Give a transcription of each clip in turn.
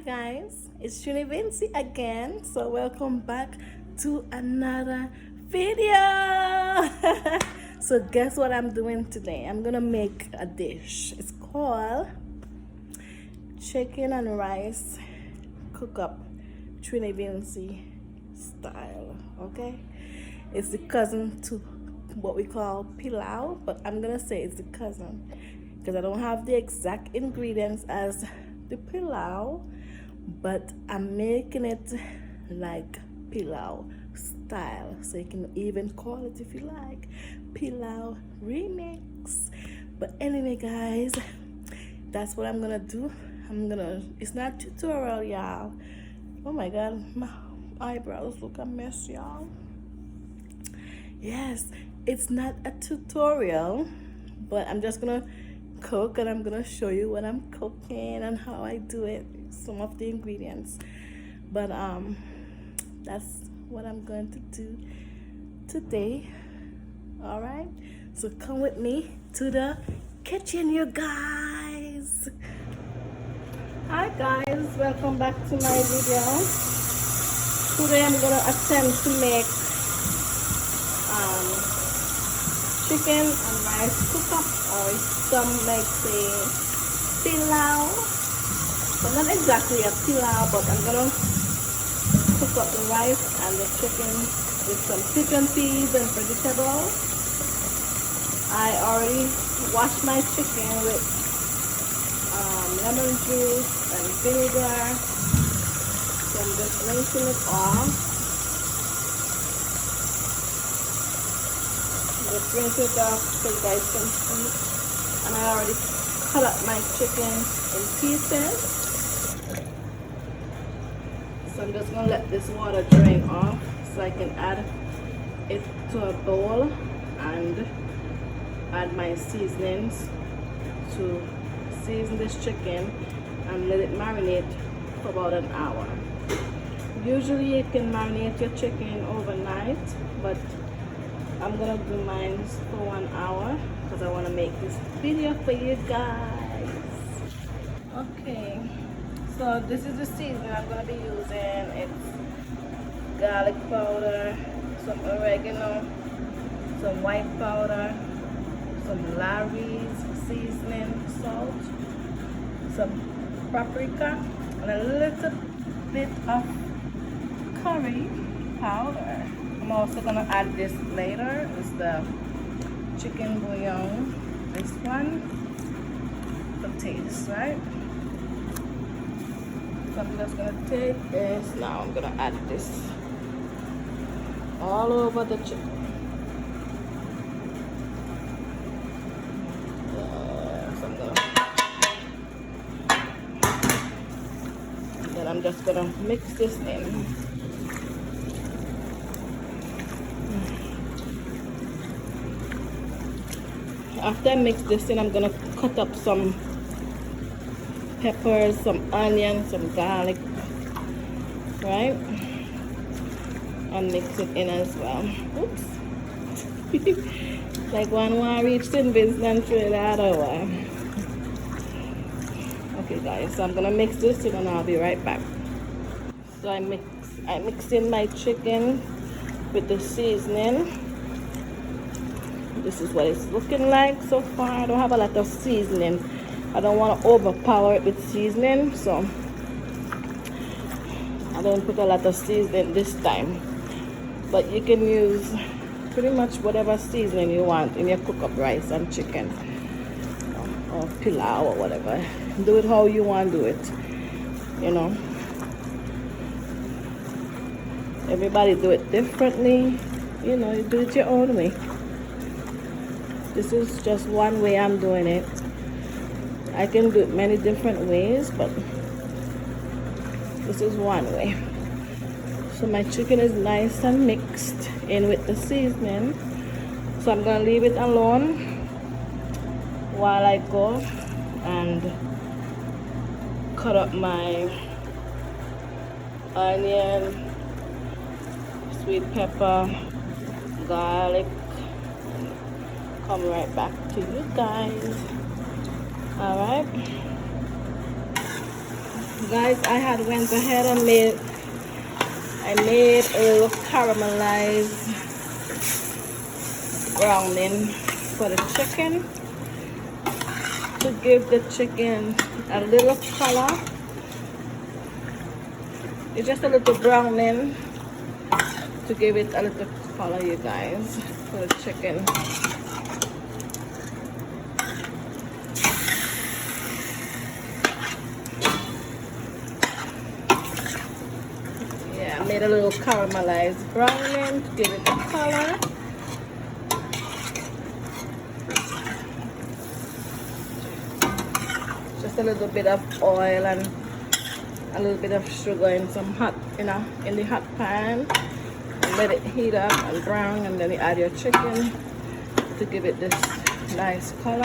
guys, it's Trini again. So welcome back to another video. So guess what I'm doing today? I'm gonna make a dish. It's called chicken and rice cook up Trini style. Okay, it's the cousin to what we call pilau, but I'm gonna say it's the cousin because I don't have the exact ingredients as the pilau, but I'm making it like pilau style, so you can even call it, if you like, pilau remix. But anyway guys, that's what I'm gonna do. It's not tutorial, y'all. Oh my god, my eyebrows look a mess, y'all. Yes, it's not a tutorial, but I'm just gonna cook and I'm gonna show you what I'm cooking and how I do it, some of the ingredients. But that's what I'm going to do today. All right, so come with me to the kitchen, you guys. Hi guys, welcome back to my video. Today I'm gonna attempt to make chicken and rice cook up, or some might say pilau, but not exactly a pilau, but I'm gonna cook up the rice and the chicken with some pigeon peas and vegetables. I already washed my chicken with lemon juice and vinegar, so I'm just rinsing it off. Just rinse it off so you guys can see. And I already cut up my chicken in pieces. So I'm just gonna let this water drain off so I can add it to a bowl and add my seasonings to season this chicken and let it marinate for about an hour. Usually you can marinate your chicken overnight, but I'm gonna do mine for 1 hour because I want to make this video for you guys. Okay, so this is the seasoning I'm gonna be using. It's garlic powder, some oregano, some white powder, some Larry's seasoning, salt, some paprika, and a little bit of curry powder. I'm also gonna add this later. It's the chicken bouillon. This one for taste, right? So I'm just gonna take this. Now I'm gonna add this all over the chicken. So then I'm just gonna mix this in. After I mix this in, I'm gonna cut up some peppers, some onions, some garlic, right? And mix it in as well. Oops. Like one more reached in business and throw it out of way. Okay guys, so I'm gonna mix this in and I'll be right back. So I mixed in my chicken with the seasoning. This is what it's looking like so far. I don't have a lot of seasoning. I don't want to overpower it with seasoning, so I don't put a lot of seasoning this time. But you can use pretty much whatever seasoning you want in your cook up rice and chicken, or pilau or whatever. Do it how you want to do it, you know. Everybody do it differently, you know. You do it your own way. This is just one way I'm doing it. I can do it many different ways, but this is one way. So my chicken is nice and mixed in with the seasoning. So I'm gonna leave it alone while I go and cut up my onion, sweet pepper, garlic. Come right back to you guys. All right, guys, I had went ahead and made a little caramelized browning for the chicken to give the chicken a little color. It's just a little browning to give it a little color, you guys, for the chicken. Yeah, I made a little caramelized browning to give it the color. Just a little bit of oil and a little bit of sugar in some hot, in the hot pan. And let it heat up and brown, and then you add your chicken to give it this nice color.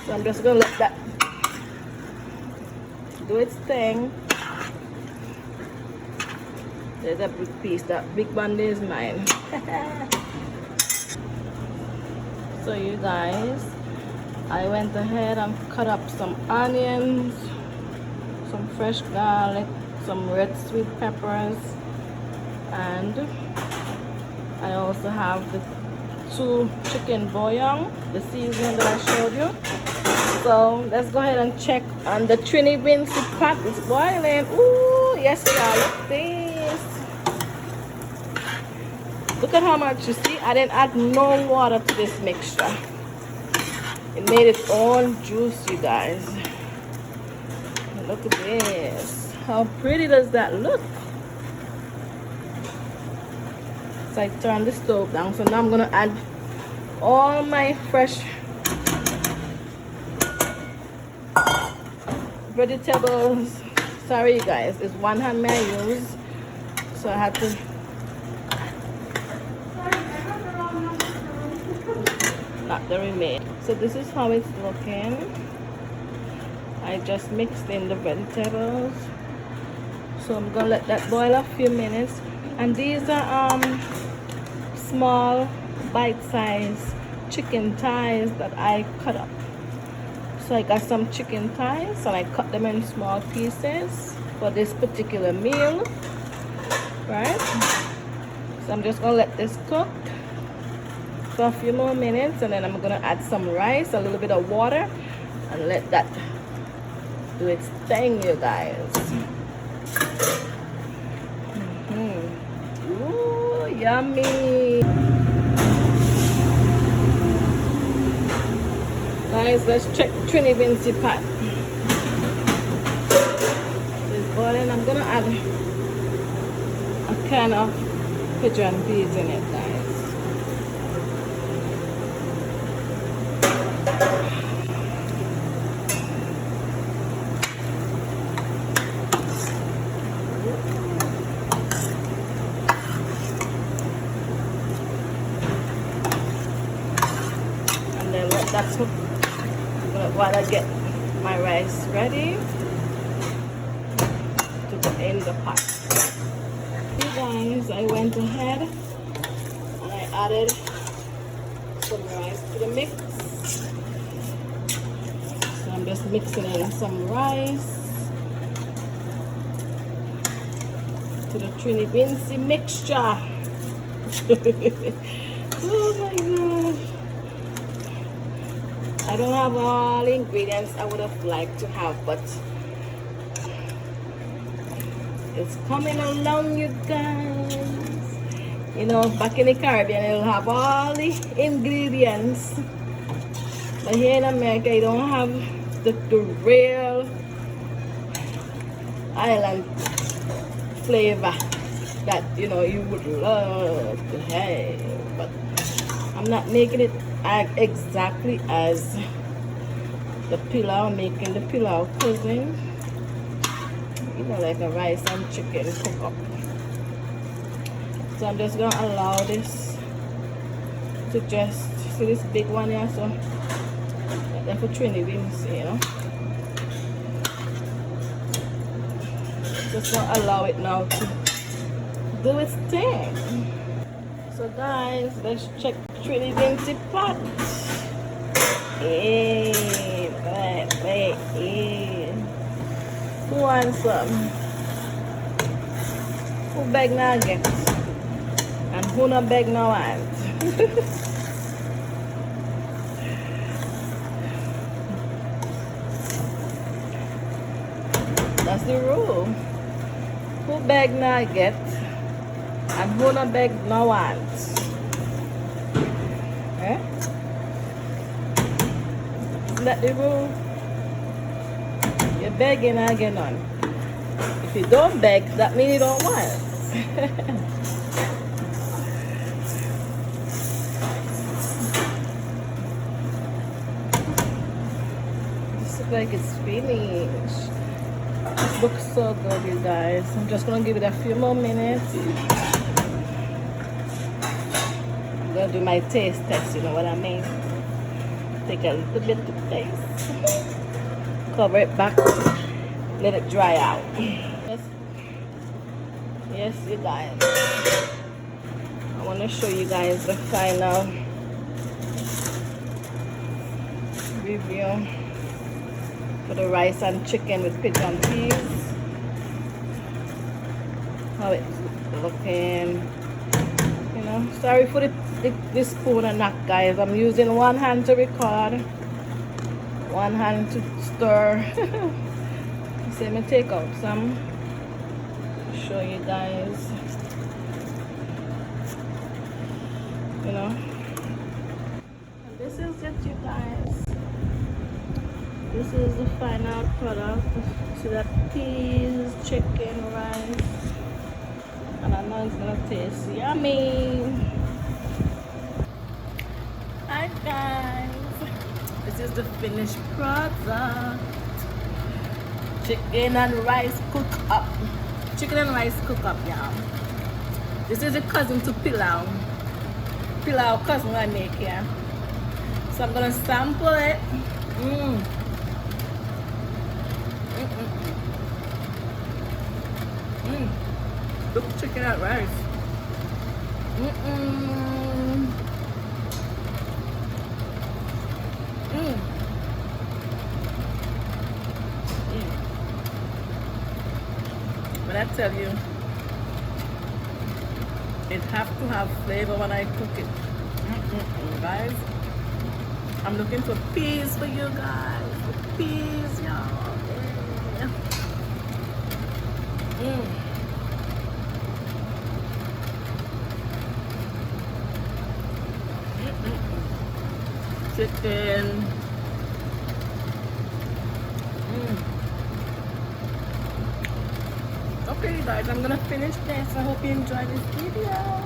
So I'm just gonna let that do its thing. There's a big piece. That big one is mine. So you guys, I went ahead and cut up some onions, some fresh garlic, some red sweet peppers, and I also have the 2 chicken bouillon, the seasoning that I showed you. So let's go ahead and check on the Trini beans pot. It's boiling. Ooh, yes y'all, look at this. Look at how much, you see, I didn't add no water to this mixture. It made its own juice, you guys. Look at this. How pretty does that look? So I turn the stove down. So now I'm gonna add all my fresh vegetables. Sorry you guys, it's one hand may I use, so I had to not the remain. So this is how it's looking. I just mixed in the vegetables, so I'm gonna let that boil a few minutes. And these are small bite-sized chicken thighs that I cut up. So I got some chicken thighs and I cut them in small pieces for this particular meal, right? So I'm just gonna let this cook for a few more minutes, and then I'm gonna add some rice, a little bit of water, and let that do its thing, you guys. Ooh, yummy. Guys, let's check Trini beans pot. It's boiling. I'm gonna add a can of pigeon peas in it, guys. And then let that cook while I get my rice ready to put in the pot. You guys, I went ahead and I added some rice to the mix. So I'm just mixing in some rice to the Trini beans mixture. Oh my gosh. I don't have all the ingredients I would have liked to have, but it's coming along, you guys. You know, back in the Caribbean, it'll have all the ingredients. But here in America, you don't have the real island flavor that, you know, you would love to have. But I'm not making it exactly as the Pelau, making the Pelau cuisine, you know, like a rice and chicken cook up. So I'm just gonna allow this to just see this big one here, so like for Trini beans, you know. Just gonna allow it now to do its thing. So guys, let's check Trini Vinci pot. Hey, hey. Who wants some? Who beg now get? And who not beg now want? That's the rule. Who beg now get? And who not beg now want? Eh? Isn't that the rule? You're begging and get none. If you don't beg, that means you don't want. This looks like it's finished. This looks so good, you guys. I'm just gonna give it a few more minutes. I'm gonna do my taste test, you know what I mean? Take a little bit to taste. Cover it back. Let it dry out. Yes, you guys. I want to show you guys the final review for the rice and chicken with pigeon peas. How it's looking. You know, sorry for the spoon and knock, guys. I'm using one hand to record, one hand to stir. So let me take out some. Show you guys. You know. And this is it, you guys. This is the final product. See that peas, chicken, rice. And I know it's gonna taste yummy. Hi guys. This is the finished product. Chicken and rice cook up. Chicken and rice cook up, y'all. This is a cousin to pilau. Pilau cousin I make here. So I'm gonna sample it. Look, chicken and rice. But I tell you, it have to have flavor when I cook it. Guys, I'm looking for peas for you guys. Peas, y'all. Chicken. Okay guys, I'm gonna finish this. I hope you enjoyed this video.